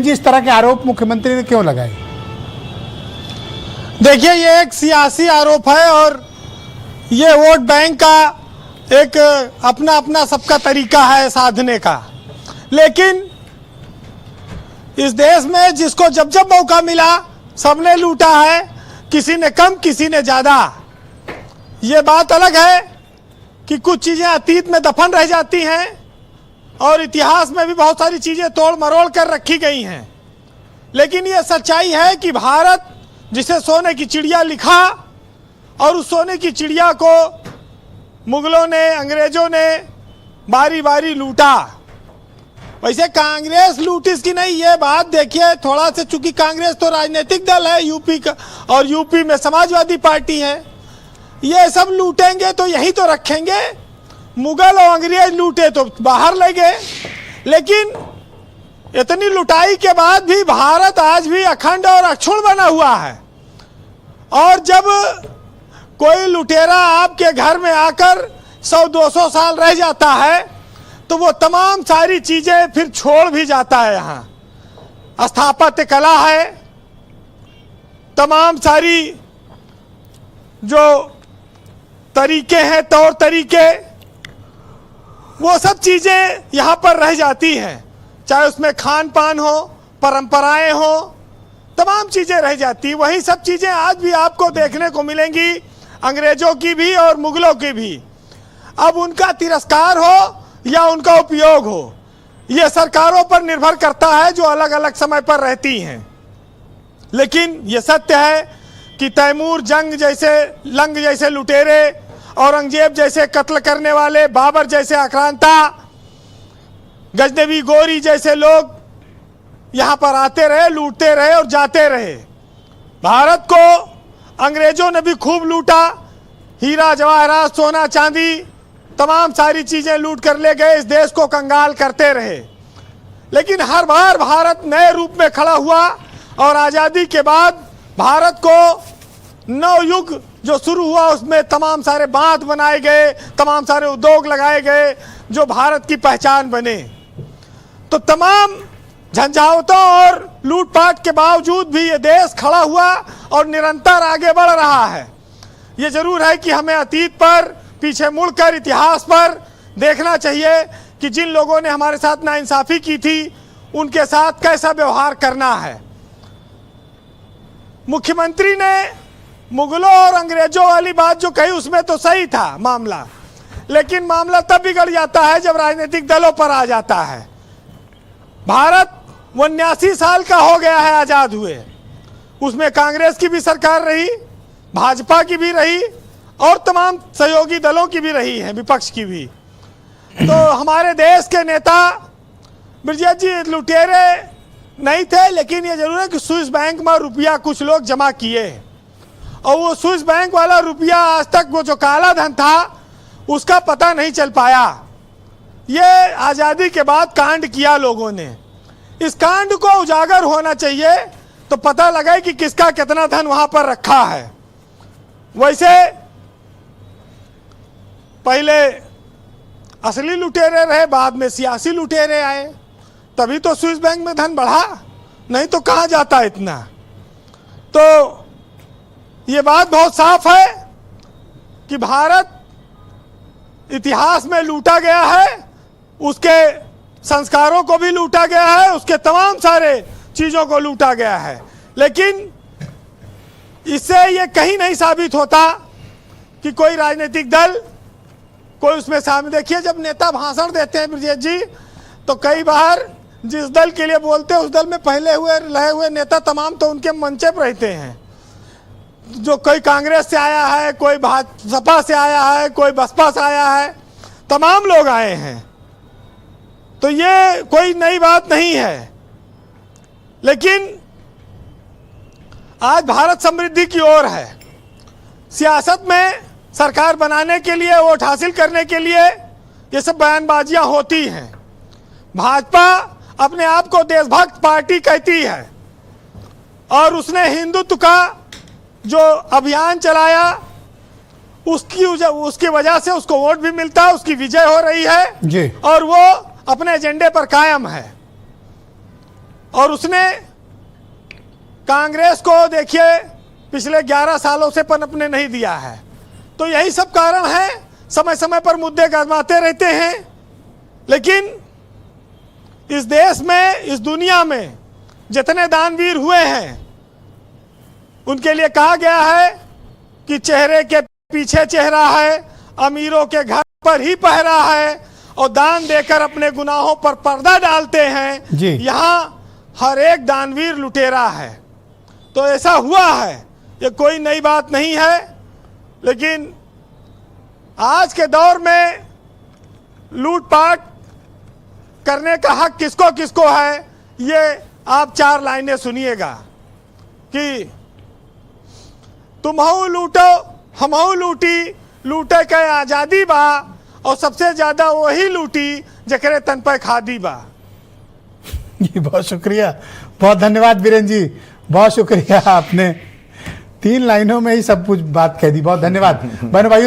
जी, इस तरह के आरोप मुख्यमंत्री ने क्यों लगाए? देखिए, ये एक सियासी आरोप है और ये वोट बैंक का एक अपना अपना सबका तरीका है साधने का। लेकिन इस देश में जिसको जब जब मौका मिला सबने लूटा है, किसी ने कम किसी ने ज़्यादा। ये बात अलग है कि कुछ चीज़ें अतीत में दफन रह जाती हैं और इतिहास में भी बहुत सारी चीज़ें तोड़ मरोड़ कर रखी गई हैं। लेकिन ये सच्चाई है कि भारत जिसे सोने की चिड़िया लिखा और उस सोने की चिड़िया को मुगलों ने, अंग्रेजों ने बारी बारी लूटा। वैसे कांग्रेस लूटी इसकी नहीं, ये बात देखिए थोड़ा से, चूंकि कांग्रेस तो राजनीतिक दल है यूपी का और यूपी में समाजवादी पार्टी है। ये सब लूटेंगे तो यही तो रखेंगे। मुगल और अंग्रेज लूटे तो बाहर ले गए। लेकिन इतनी लुटाई के बाद भी भारत आज भी अखंड और अक्षुण्ण बना हुआ है। और जब कोई लुटेरा आपके घर में आकर 100-200 साल रह जाता है तो वो तमाम सारी चीजें फिर छोड़ भी जाता है। यहाँ स्थापत्य कला है, तमाम सारी जो तरीके हैं, तौर तरीके, वो सब चीजें यहाँ पर रह जाती हैं। चाहे उसमें खान पान हो, परंपराएं हो, तमाम चीजें रह जाती। वही सब चीजें आज भी आपको देखने को मिलेंगी, अंग्रेजों की भी और मुगलों की भी। अब उनका तिरस्कार हो या उनका उपयोग हो, यह सरकारों पर निर्भर करता है जो अलग अलग समय पर रहती हैं। लेकिन यह सत्य है कि तैमूर जंग जैसे, लंग जैसे लुटेरे, औरंगजेब जैसे कत्ल करने वाले, बाबर जैसे आक्रांता, गजनवी गोरी जैसे लोग यहाँ पर आते रहे, लूटते रहे और जाते रहे। भारत को अंग्रेजों ने भी खूब लूटा, हीरा जवाहरात, सोना चांदी, तमाम सारी चीजें लूट कर ले गए, इस देश को कंगाल करते रहे। लेकिन हर बार भारत नए रूप में खड़ा हुआ और आज़ादी के बाद भारत को नवयुग जो शुरू हुआ उसमें तमाम सारे बांध बनाए गए, तमाम सारे उद्योग लगाए गए जो भारत की पहचान बने। तो तमाम झंझावतों और लूटपाट के बावजूद भी ये देश खड़ा हुआ और निरंतर आगे बढ़ रहा है। ये जरूर है कि हमें अतीत पर पीछे मुड़कर इतिहास पर देखना चाहिए कि जिन लोगों ने हमारे साथ नाइंसाफी की थी उनके साथ कैसा व्यवहार करना है। मुख्यमंत्री ने मुगलों और अंग्रेजों वाली बात जो कही उसमें तो सही था मामला, लेकिन मामला तब बिगड़ जाता है जब राजनीतिक दलों पर आ जाता है। भारत 79 साल का हो गया है आज़ाद हुए, उसमें कांग्रेस की भी सरकार रही, भाजपा की भी रही और तमाम सहयोगी दलों की भी रही है, विपक्ष की भी। तो हमारे देश के नेता ब्रजेश जी लुटेरे नहीं थे, लेकिन ये जरूर है कि स्विस बैंक में रुपया कुछ लोग जमा किए और वो स्विस बैंक वाला रुपया आज तक वो जो काला धन था उसका पता नहीं चल पाया। ये आज़ादी के बाद कांड किया लोगों ने, इस कांड को उजागर होना चाहिए तो पता लगे कि किसका कितना धन वहां पर रखा है। वैसे पहले असली लुटेरे रहे, बाद में सियासी लुटेरे आए, तभी तो स्विस बैंक में धन बढ़ा, नहीं तो कहाँ जाता इतना। तो ये बात बहुत साफ है कि भारत इतिहास में लूटा गया है, उसके संस्कारों को भी लूटा गया है, उसके तमाम सारे चीज़ों को लूटा गया है। लेकिन इससे ये कहीं नहीं साबित होता कि कोई राजनीतिक दल कोई उसमें शामिल। देखिए, जब नेता भाषण देते हैं ब्रजेश जी, तो कई बार जिस दल के लिए बोलते हैं उस दल में पहले हुए रहे हुए नेता तमाम तो उनके मंचे पर रहते हैं। जो कोई कांग्रेस से आया है, कोई भाजपा से आया है, कोई बसपा से आया है, तमाम लोग आए हैं। तो ये कोई नई बात नहीं है। लेकिन आज भारत समृद्धि की ओर है। सियासत में सरकार बनाने के लिए, वोट हासिल करने के लिए ये सब बयानबाजियां होती हैं। भाजपा अपने आप को देशभक्त पार्टी कहती है और उसने हिंदुत्व का जो अभियान चलाया उसकी वजह से उसको वोट भी मिलता है, उसकी विजय हो रही है जी। और वो अपने एजेंडे पर कायम है। और उसने कांग्रेस को देखिए पिछले 11 सालों से पनपने नहीं दिया है। तो यही सब कारण है, समय समय पर मुद्दे गरमाते रहते हैं, लेकिन इस देश में, इस दुनिया में जितने दानवीर हुए हैं उनके लिए कहा गया है कि चेहरे के पीछे चेहरा है, अमीरों के घर पर ही पहरा है, और दान देकर अपने गुनाहों पर पर्दा डालते हैं। जी। यहाँ हर एक दानवीर लुटेरा है। तो ऐसा हुआ है, ये कोई नई बात नहीं है, लेकिन आज के दौर में लूटपाट करने का हक किसको किसको है, ये आप 4 लाइनें सुनिएगा कि तुमहू लूटो हमहू लूटी, लूटे के आजादी बा, और सबसे ज्यादा वही लूटी जकरे तन पर खादी बा। जी बहुत शुक्रिया, बहुत धन्यवाद बीरेन जी, बहुत शुक्रिया, आपने 3 लाइनों में ही सब कुछ बात कह दी। बहुत धन्यवाद बहनों भाइयों।